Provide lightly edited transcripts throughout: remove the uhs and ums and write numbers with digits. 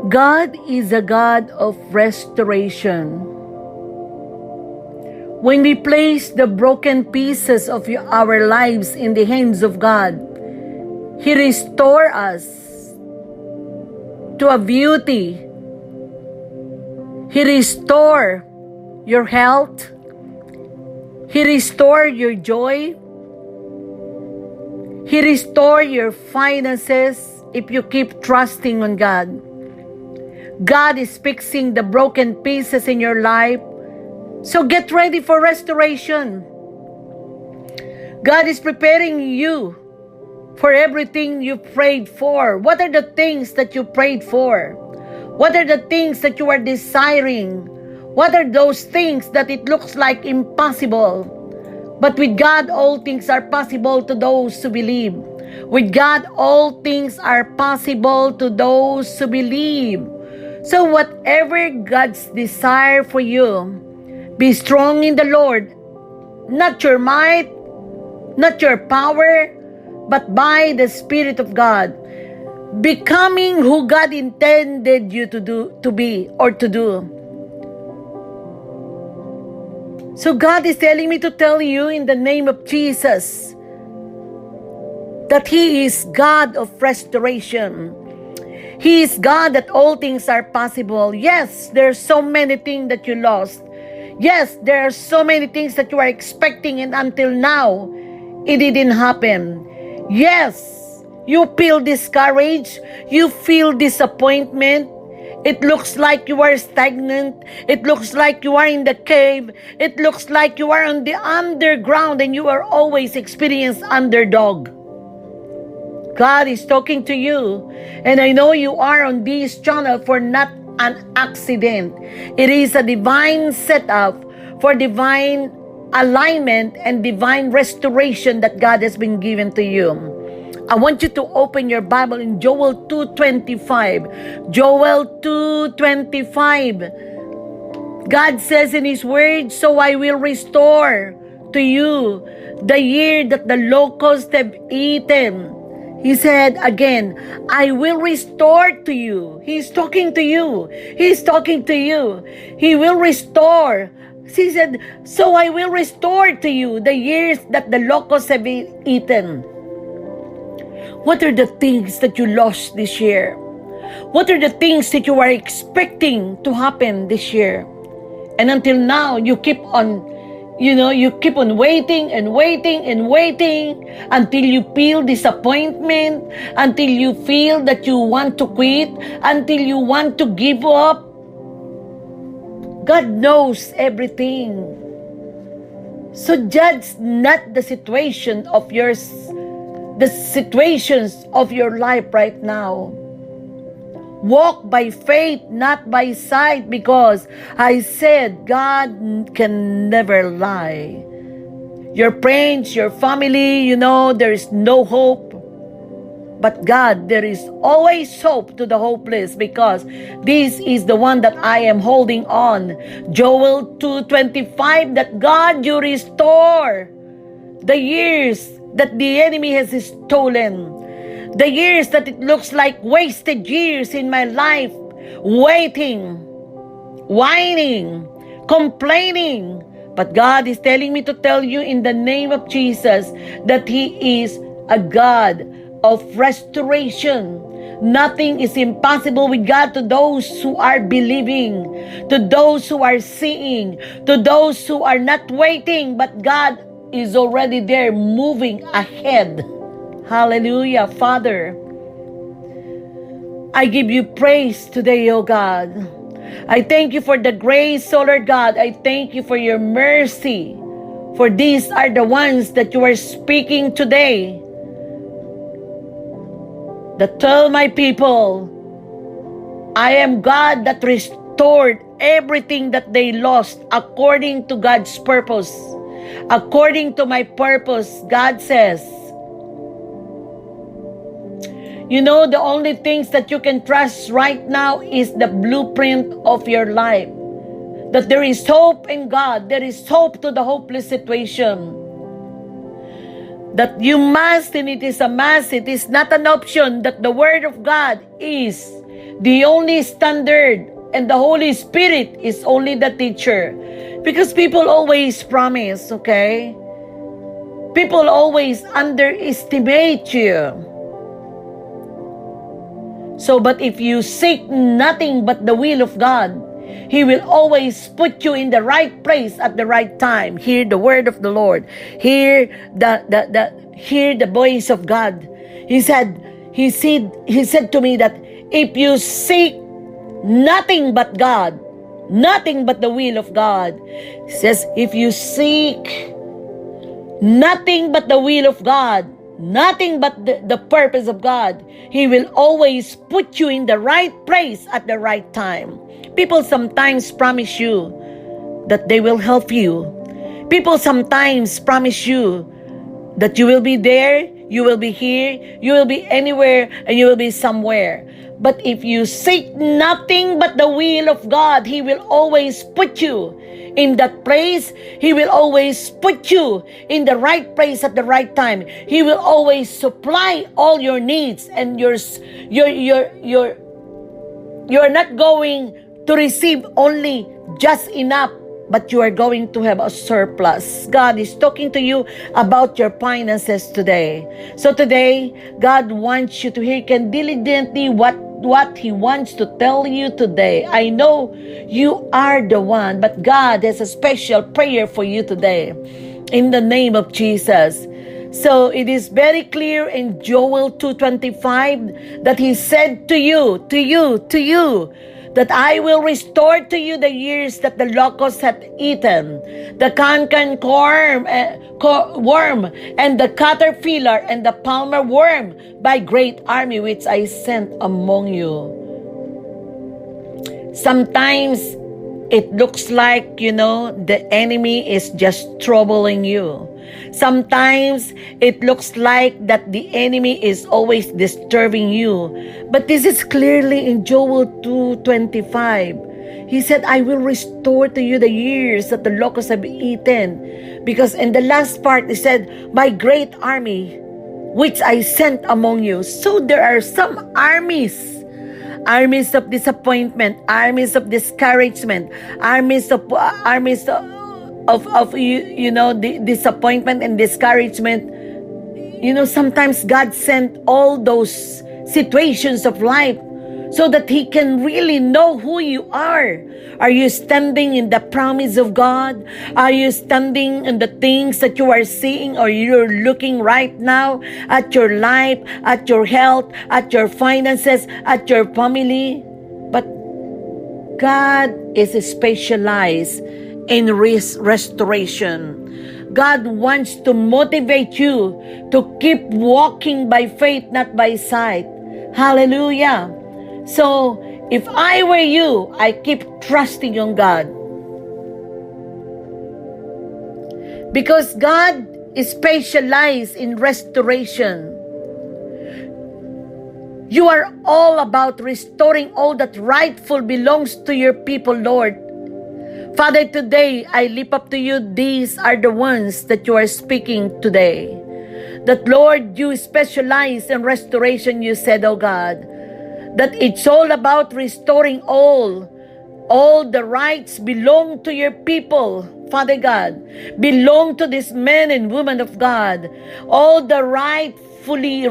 God is a God of restoration. When we place the broken pieces of our lives in the hands of God, He restores us to a beauty. He restores your health. He restores your joy. He restores your finances if you keep trusting on God. God is fixing the broken pieces in your life. So get ready for restoration. God is preparing you for everything you prayed for. What are the things that you prayed for? What are the things that you are desiring? What are those things that it looks like impossible? But with God, all things are possible to those who believe. With God, all things are possible to those who believe. So whatever God's desire for you, be strong in the Lord, not your might, not your power, but by the Spirit of God, becoming who God intended you to be. So God is telling me to tell you in the name of Jesus that He is God of restoration. He is God that all things are possible. Yes, there are so many things that you lost. Yes, there are so many things that you are expecting and until now, it didn't happen. Yes, you feel discouraged. You feel disappointment. It looks like you are stagnant. It looks like you are in the cave. It looks like you are on the underground and you are always experiencing underdog. God is talking to you. And I know you are on this channel for not an accident. It is a divine setup for divine alignment and divine restoration that God has been given to you. I want you to open your Bible in Joel 2:25. Joel 2:25. God says in His word, "So I will restore to you the year that the locusts have eaten." He said again, "I will restore to you." He's talking to you. He's talking to you. He will restore. He said, "So I will restore to you the years that the locusts have eaten." What are the things that you lost this year? What are the things that you are expecting to happen this year? And until now, you keep on waiting and waiting and waiting until you feel disappointment, until you feel that you want to quit, until you want to give up. God knows everything. So judge not the situations of your life right now. Walk by faith, not by sight, because I said God can never lie. Your friends, your family, there is no hope. But God, there is always hope to the hopeless, because this is the one that I am holding on. Joel 2:25, that God, you restore the years that the enemy has stolen. The years that it looks like wasted years in my life, waiting, whining, complaining. But God is telling me to tell you in the name of Jesus that He is a God of restoration. Nothing is impossible with God to those who are believing, to those who are seeing, to those who are not waiting, but God is already there moving ahead. Hallelujah, Father. I give you praise today, O God. I thank you for the grace, O Lord God. I thank you for your mercy. For these are the ones that you are speaking today. That tell my people, I am God that restored everything that they lost according to God's purpose. According to my purpose, God says. The only things that you can trust right now is the blueprint of your life. That there is hope in God. There is hope to the hopeless situation. That you must, and it is a must, it is not an option, that the Word of God is The only standard and the Holy Spirit is only the teacher. Because people always promise, okay? People always underestimate you. So, but if you seek nothing but the will of God, He will always put you in the right place at the right time. Hear the word of the Lord. Hear the voice of God. He said to me that if you seek nothing but God, nothing but the will of God, He says, if you seek nothing but the will of God, nothing but the purpose of God, He will always put you in the right place at the right time. People sometimes promise you that they will help you. People sometimes promise you that you will be there, you will be here, you will be anywhere, and you will be somewhere. But if you seek nothing but the will of God, He will always put you in that place. He will always put you in the right place at the right time. He will always supply all your needs, and you're not going to receive only just enough, but you are going to have a surplus. God is talking to you about your finances today. So today, God wants you to hear diligently what He wants to tell you today. I know you are the one, but God has a special prayer for you today. In the name of Jesus. So it is very clear in Joel 2:25 that He said to you, that I will restore to you the years that the locust hath eaten, the canker worm, and the caterpillar, and the palmer worm, by great army which I sent among you. Sometimes it looks like, the enemy is just troubling you. Sometimes it looks like that the enemy is always disturbing you. But this is clearly in Joel 2:25. He said, I will restore to you the years that the locusts have eaten. Because in the last part, He said, my great army, which I sent among you. So there are some armies of disappointment, armies of discouragement, armies of disappointment and discouragement. Sometimes God sent all those situations of life so that He can really know who you are. Are you standing in the promise of God? Are you standing in the things that you are seeing, or you're looking right now at your life, at your health, at your finances, at your family? But God is specialized in restoration. God wants to motivate you to keep walking by faith, not by sight. Hallelujah. So, if I were you, I keep trusting on God. Because God is specialized in restoration. You are all about restoring all that rightful belongs to your people, Lord. Father, today, I lift up to you, these are the ones that you are speaking today. That, Lord, you specialize in restoration, you said, oh God. That it's all about restoring all the rights belong to your people, Father God. Belong to these men and women of God. All the rightfully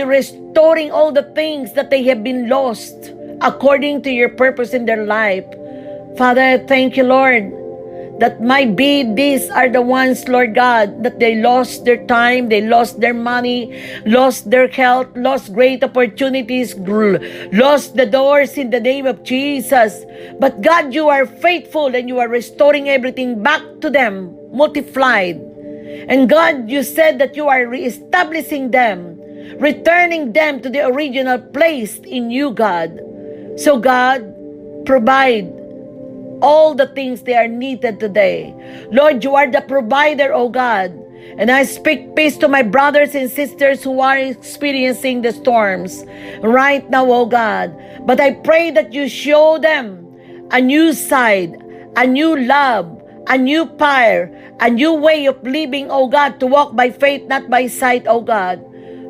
restoring all the things that they have been lost according to your purpose in their life. Father, thank you, Lord, that might be these are the ones, Lord God, that they lost their time, they lost their money, lost their health, lost great opportunities, lost the doors in the name of Jesus. But God, you are faithful and you are restoring everything back to them, multiplied. And God, you said that you are reestablishing them, returning them to the original place in you, God. So God, provide all the things they are needed today. Lord, you are the provider, oh God. And I speak peace to my brothers and sisters who are experiencing the storms right now, oh God. But I pray that you show them a new side, a new love, a new fire, a new way of living, oh God, to walk by faith, not by sight, oh God.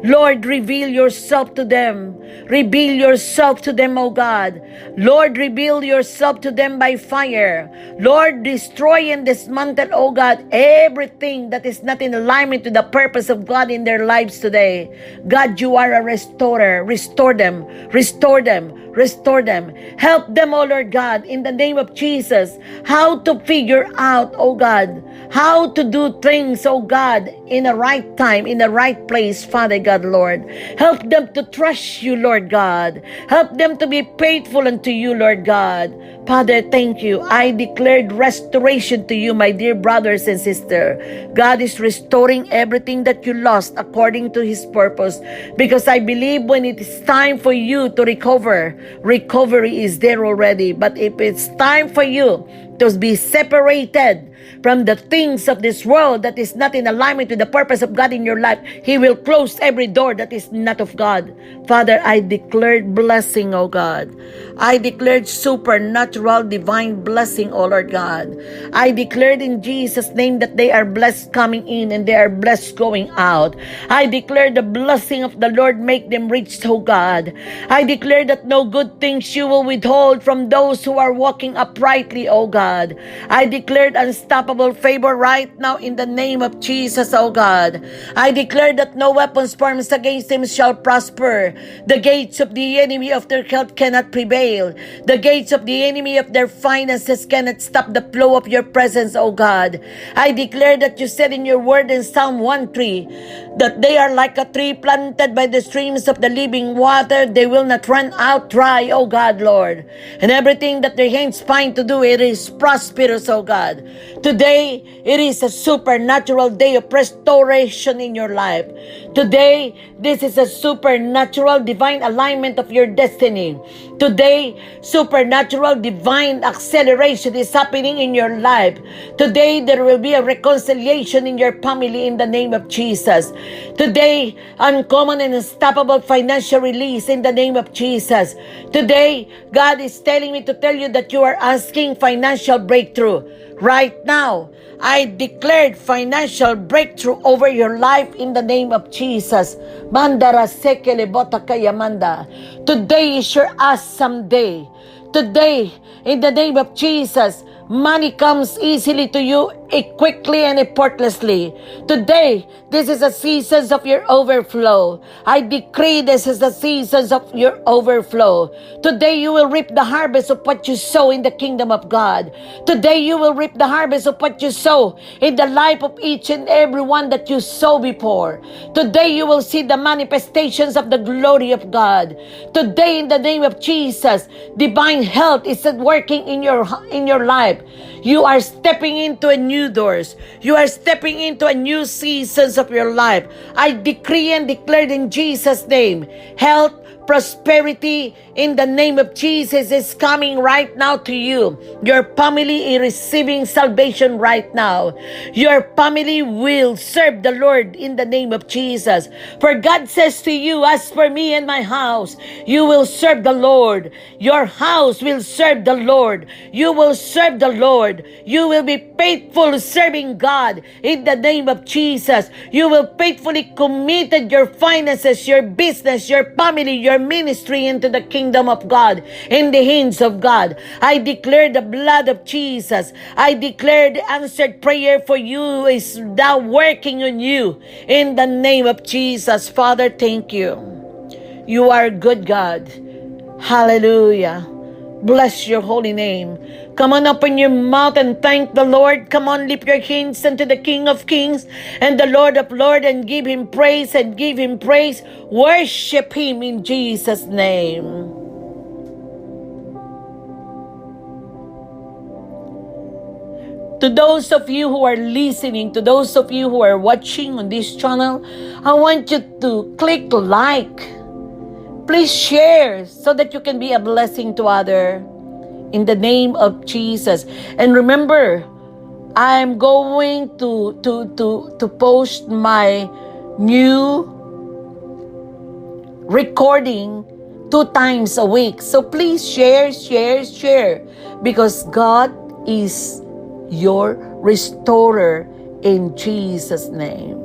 Lord, reveal yourself to them. Reveal yourself to them, O God. Lord, reveal yourself to them by fire. Lord, destroy and dismantle, O God, everything that is not in alignment to the purpose of God in their lives today. God, you are a restorer. Restore them. Restore them. Restore them. Help them, O Lord God, in the name of Jesus, how to figure out, O God, how to do things, O God, in the right time, in the right place, Father God, Lord. Help them to trust you, Lord God. Help them to be faithful unto you, Lord God. Father, thank you. I declared restoration to you, my dear brothers and sisters. God is restoring everything that you lost according to His purpose, because I believe when it is time for you to recover, recovery is there already. But if it's time for you to be separated from the things of this world that is not in alignment with the purpose of God in your life, He will close every door that is not of God. Father, I declared blessing, O God. I declared supernatural divine blessing, O Lord God. I declared in Jesus' name that they are blessed coming in and they are blessed going out. I declare the blessing of the Lord make them rich, O God. I declare that no good things you will withhold from those who are walking uprightly, O God. I declared unstoppable favor right now in the name of Jesus, O God. I declare that no weapons formed against them shall prosper. The gates of the enemy of their health cannot prevail. The gates of the enemy of their finances cannot stop the flow of your presence, O God. I declare that you said in your word in Psalm 1:3 that they are like a tree planted by the streams of the living water. They will not run out dry, O God, Lord. And everything that their hands find to do, it is prosperous, O God. Today, it is a supernatural day of restoration in your life. Today, this is a supernatural divine alignment of your destiny. Today, supernatural divine acceleration is happening in your life. Today, there will be a reconciliation in your family in the name of Jesus. Today, uncommon and unstoppable financial release in the name of Jesus. Today, God is telling me to tell you that you are asking financial breakthrough. Right now, I declared financial breakthrough over your life in the name of Jesus. Mandara sekele bota kayamanda. Today is your awesome day. Today, in the name of Jesus, money comes easily to you, quickly and effortlessly. Today, this is a season of your overflow. I decree this is the season of your overflow. Today, you will reap the harvest of what you sow in the kingdom of God. Today, you will reap the harvest of what you sow in the life of each and every one that you sow before. Today, you will see the manifestations of the glory of God. Today, in the name of Jesus, divine health is working in your life. You are stepping into a new doors. You are stepping into a new seasons of your life. I decree and declare in Jesus' name, health, prosperity in the name of Jesus is coming right now to you. Your family is receiving salvation right now. Your family will serve the Lord in the name of Jesus. For God says to you, as for me and my house, you will serve the Lord. Your house will serve the Lord. You will serve the Lord. You will be faithful serving God in the name of Jesus. You will faithfully committed your finances, your business, your family, your ministry into the kingdom of God, in the hands of God. I declare the blood of Jesus. I declare the answered prayer for you is now working on you in the name of Jesus. Father, thank you. You are a good God. Hallelujah. Bless your holy name. Come on, open your mouth and thank the Lord. Come on, lift your hands unto the King of Kings and the Lord of Lords and give Him praise and give Him praise. Worship Him in Jesus' name. To those of you who are listening, to those of you who are watching on this channel, I want you to click like. Please share so that you can be a blessing to others in the name of Jesus. And remember, I'm going to post my new recording 2 times a week. So please share, because God is your restorer in Jesus' name.